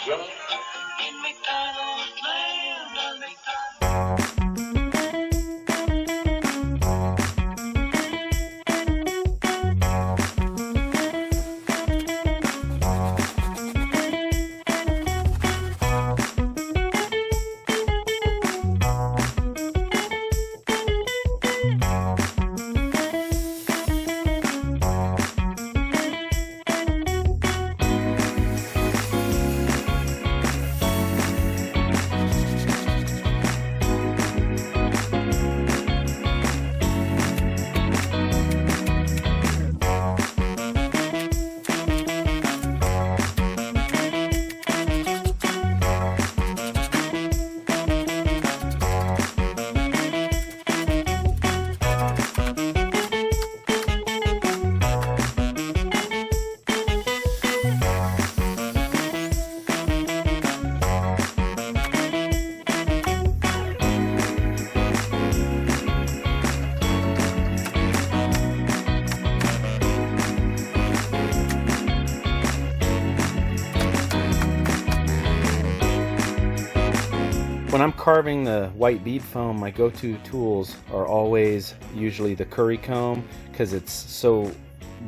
job in McDonald's land on McDonald's. When I'm carving the white bead foam, my go-to tools are always usually the curry comb, because it's so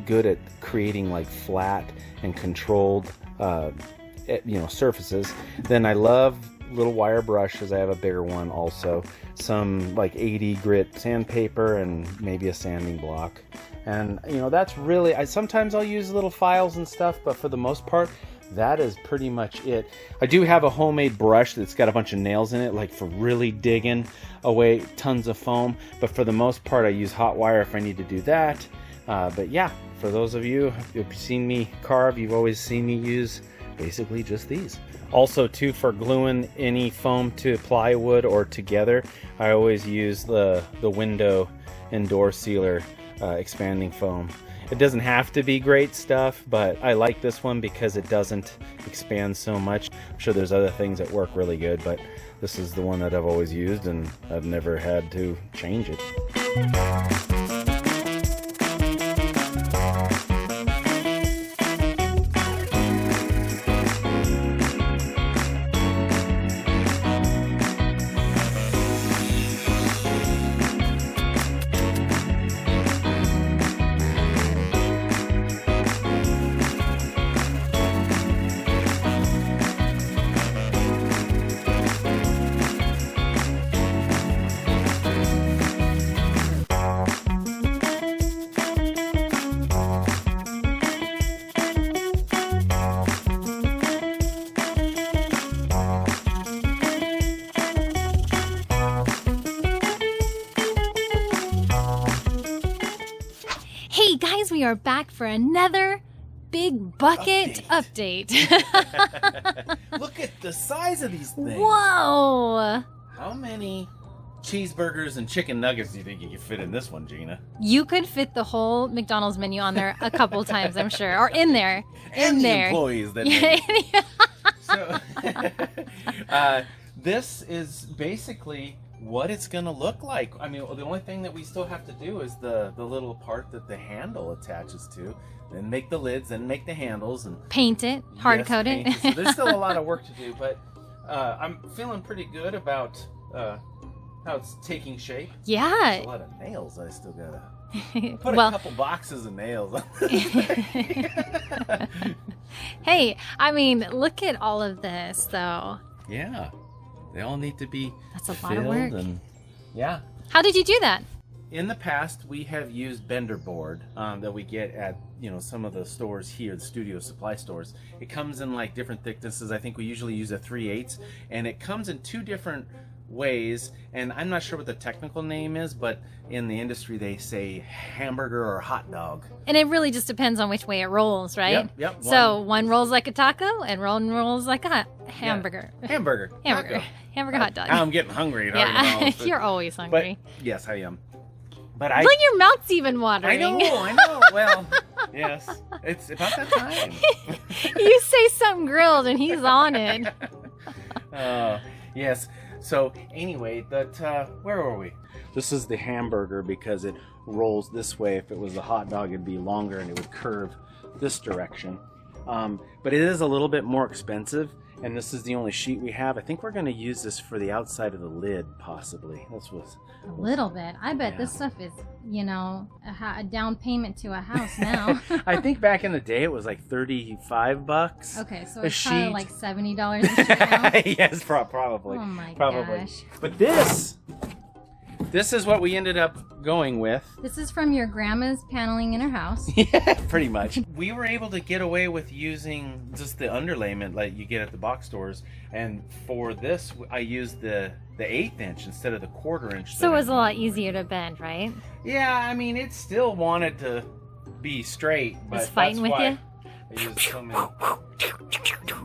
good at creating like flat and controlled surfaces. Then I love little wire brushes. I have a bigger one also. Some like 80 grit sandpaper and maybe a sanding block. And that's really, sometimes I'll use little files and stuff, but for the most part, that is pretty much it. I do have a homemade brush that's got a bunch of nails in it, like for really digging away tons of foam. But for the most part, I use hot wire if I need to do that. But yeah, for those of you who've seen me carve, you've always seen me use basically just these. Also too, for gluing any foam to plywood or together, I always use the window and door sealer expanding foam. It doesn't have to be great stuff, but I like this one because it doesn't expand so much. I'm sure there's other things that work really good, but this is the one that I've always used and I've never had to change it. Hey guys, we are back for another big bucket update. Look at the size of these things. Whoa! How many cheeseburgers and chicken nuggets do you think you could fit in this one, Gina? You could fit the whole McDonald's menu on there a couple times, I'm sure. Or in there. And in the there. employees that So, this is basically what it's gonna look like. I mean, the only thing that we still have to do is the little part that the handle attaches to. Then make the lids, then make the handles, and paint it, hard coat it. So there's still a lot of work to do, but I'm feeling pretty good about how it's taking shape. Yeah. There's a lot of nails I still gotta put a couple boxes of nails on. Hey, I mean, look at all of this, though. Yeah, they all need to be That's a lot of work. And, yeah. How did you do that? In the past, we have used bender board that we get at some of the stores here, the studio supply stores. It comes in like different thicknesses. I think we usually use a 3/8, and it comes in two different ways, and I'm not sure what the technical name is, but in the industry they say hamburger or hot dog. And it really just depends on which way it rolls, right? Yep. So one rolls like a taco and one rolls like a hamburger. Yeah. Hamburger. Hamburger hot dog. I'm getting hungry. Yeah, you're always hungry. But, yes, I am. But Look, your mouth's even watering. I know. Well, yes, it's about that time. You say something grilled and he's on it. Yes. So anyway, where were we? This is the hamburger because it rolls this way. If it was a hot dog, it'd be longer and it would curve this direction. but it is a little bit more expensive. And this is the only sheet we have. I think we're going to use this for the outside of the lid, possibly. That's what. A little bit. I bet this stuff is, a down payment to a house now. I think back in the day it was like $35. Okay, so a it's probably sheet. like $70 a sheet now. Yes, probably. Oh my probably. gosh. But this is what we ended up going with. This is from your grandma's paneling in her house. Yeah, pretty much. We were able to get away with using just the underlayment like you get at the box stores, and for this I used the 1/8 inch instead of the 1/4 inch. So it was a lot easier to bend, right? Yeah, I mean it still wanted to be straight, but It's fighting with you? I used so many.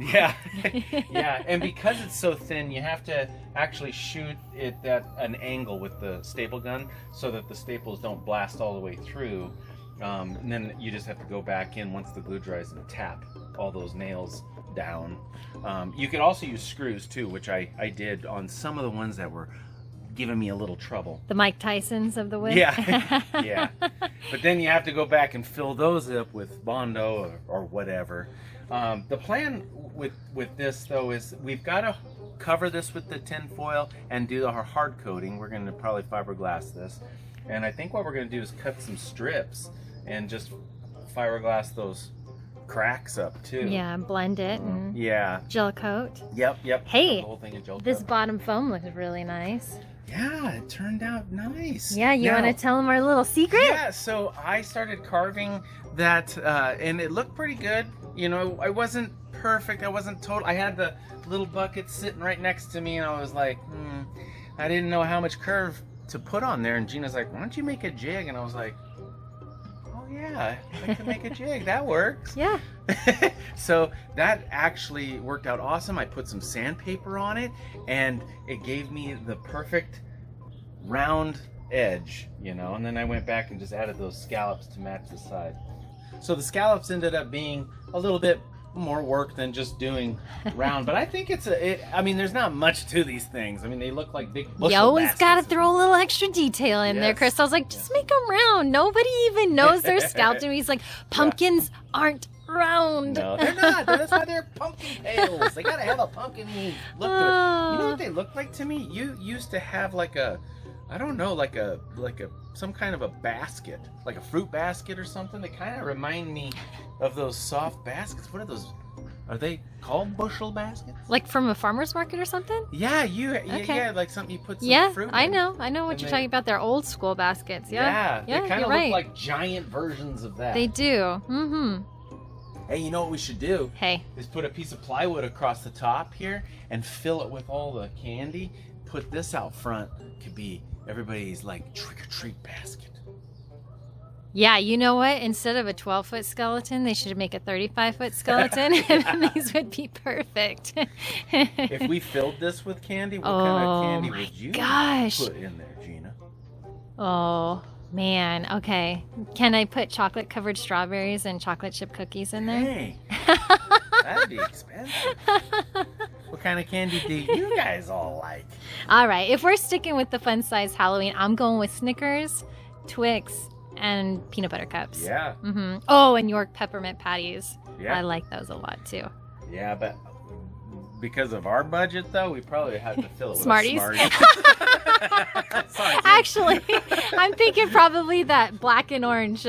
Yeah, yeah, and because it's so thin, you have to actually shoot it at an angle with the staple gun so that the staples don't blast all the way through. And then you just have to go back in once the glue dries and tap all those nails down. You could also use screws too, which I did on some of the ones that were giving me a little trouble. The Mike Tysons of the wood. Yeah, yeah. But then you have to go back and fill those up with Bondo or whatever. The plan with this though is we've got to cover this with the tin foil and do our hard coating. We're going to probably fiberglass this, and I think what we're going to do is cut some strips and just fiberglass those cracks up too. Yeah, blend it and Yeah. gel coat. Yep. Hey, the whole thing in gel this coat. bottom foam looks really nice. Yeah, it turned out nice. Yeah, you Now- want to tell them our little secret? Yeah, so I started carving that, and it looked pretty good. I wasn't perfect. I wasn't total. I had the little bucket sitting right next to me, and I was like, I didn't know how much curve to put on there. And Gina's like, why don't you make a jig? And I was like, oh yeah, I can make a jig. That works. Yeah. So that actually worked out awesome. I put some sandpaper on it, and it gave me the perfect round edge, and then I went back and just added those scallops to match the side. So the scallops ended up being a little bit more work than just doing round, but I think there's not much to these things. I mean, they look like big bushel You always got to baskets. throw a little extra detail in there, Yes. Chris. I was like, just make them round. Nobody even knows they're scalped. And he's like, pumpkins aren't round. No, they're not. That's why they're pumpkin pails. They gotta have a pumpkin-y look to it. You know what they look like to me? You used to have like a, I don't know, like a some kind of a basket, like a fruit basket or something. They kind of remind me of those soft baskets. What are those? Are they called bushel baskets? Like from a farmer's market or something? Yeah, Okay. yeah, like something you put some Yeah, fruit I in. know what And you're they- talking about. They're old school baskets. Yeah, they kind you're of right. look like giant versions of that. They do. Mm-hmm. Hey, you know what we should do? Hey, Is put a piece of plywood across the top here and fill it with all the candy. Put this out front. Could be everybody's like trick-or-treat basket. yeah, you know what? Instead of a 12-foot skeleton, they should make a 35-foot skeleton, and these would be perfect. If we filled this with candy, what kind of candy my would you gosh. put in there, Gina? Oh, man. Okay. Can I put chocolate-covered strawberries and chocolate chip cookies in there? Hey, that'd be expensive. What kind of candy do you guys all like? All right. If we're sticking with the fun-size Halloween, I'm going with Snickers, Twix, and peanut butter cups. Yeah, Mm-hmm. Oh, and York peppermint patties. yeah, I like those a lot, too. yeah, but because of our budget, though, we probably have to fill it with Smarties. a Smartie. Sorry, Gina. Actually, I'm thinking probably that black and orange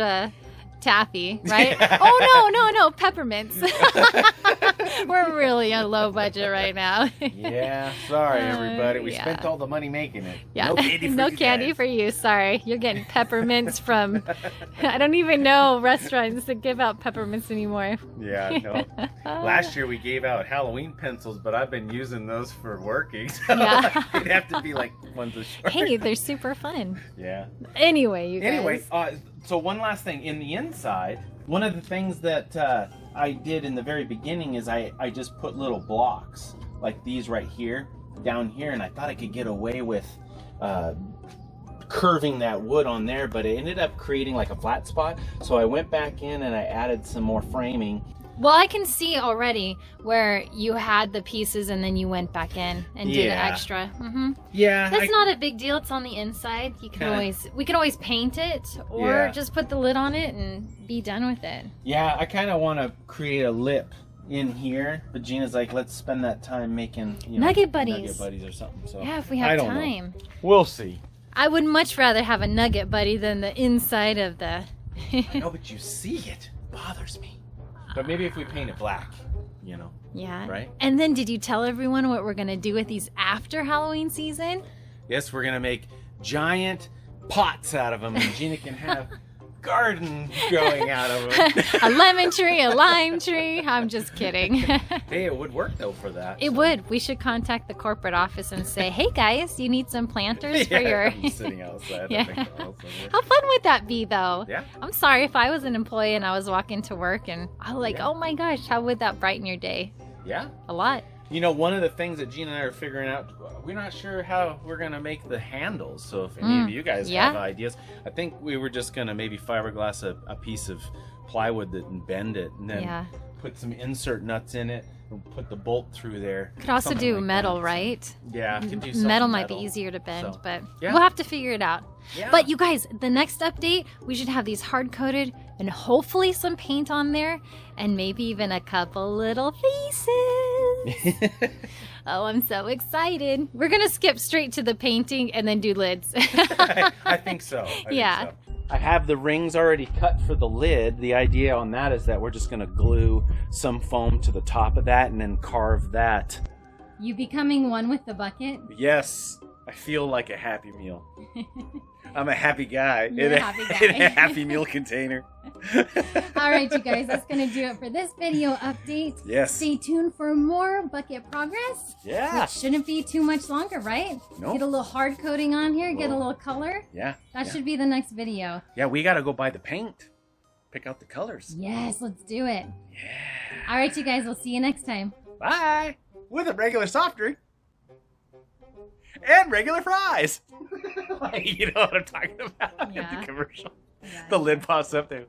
taffy, right? Oh, no, peppermints. We're really on low budget right now. Yeah, sorry everybody. We yeah. spent all the money making it. Yeah, No candy for no you candy guys. for you. Sorry, you're getting peppermints from. I don't even know restaurants that give out peppermints anymore. Yeah, no. Last year we gave out Halloween pencils, but I've been using those for working. So Yeah. it'd have to be like ones of short. Hey, they're super fun. Yeah. Anyway, you guys. Anyway, so one last thing. In the inside, one of the things that I did in the very beginning is I just put little blocks like these right here, down here, and I thought I could get away with curving that wood on there, but it ended up creating like a flat spot. So I went back in and I added some more framing Well, I can see already where you had the pieces and then you went back in and did Yeah. extra. Mm-hmm. Yeah. That's not a big deal. It's on the inside. You can we can always paint it or just put the lid on it and be done with it. Yeah, I kind of want to create a lip in here, but Gina's like, let's spend that time making Nugget buddies. Nugget buddies or something. So Yeah, if we I have don't time. know. We'll see. I would much rather have a nugget buddy than the inside of the. I know, but you see it bothers me. But maybe if we paint it black, Yeah. right? And then, did you tell everyone what we're gonna do with these after Halloween season? Yes, we're gonna make giant pots out of them, and Gina can have garden growing out of them. A lemon tree, a lime tree. I'm just kidding. Hey, it would work though for that. It would. We should contact the corporate office and say, "Hey guys, you need some planters for Yeah, your." I'm sitting outside. Yeah. At McDonald's somewhere. How fun would that be, though? Yeah. I'm sorry if I was an employee and I was walking to work and I was like, Yeah. "Oh my gosh, how would that brighten your day?" Yeah. A lot. One of the things that Gina and I are figuring out, we're not sure how we're going to make the handles. So if any of you guys have ideas, I think we were just going to maybe fiberglass a piece of plywood and bend it and then put some insert nuts in it and put the bolt through there. Could also Something do like metal, that. right? Yeah, could do something Metal might be easier to bend, So, but yeah. we'll have to figure it out. Yeah. But you guys, the next update, we should have these hard coated and hopefully some paint on there and maybe even a couple little pieces. Oh, I'm so excited. We're going to skip straight to the painting and then do lids. I think so. Yeah. I have the rings already cut for the lid. The idea on that is that we're just going to glue some foam to the top of that and then carve that. You becoming one with the bucket? Yes, I feel like a Happy Meal. I'm a happy guy. You're a happy guy. In a Happy Meal container. All right, you guys, that's going to do it for this video update. Yes. Stay tuned for more bucket progress. Yeah. Which shouldn't be too much longer, right? Nope. Get a little hard coating on here, get a little color. Yeah. That should be the next video. Yeah, we got to go buy the paint. Pick out the colors. Yes, let's do it. Yeah. All right, you guys, we'll see you next time. Bye. With a regular soft drink. And regular fries. Like, you know what I'm talking about? Yeah. The commercial. The lid pops up there.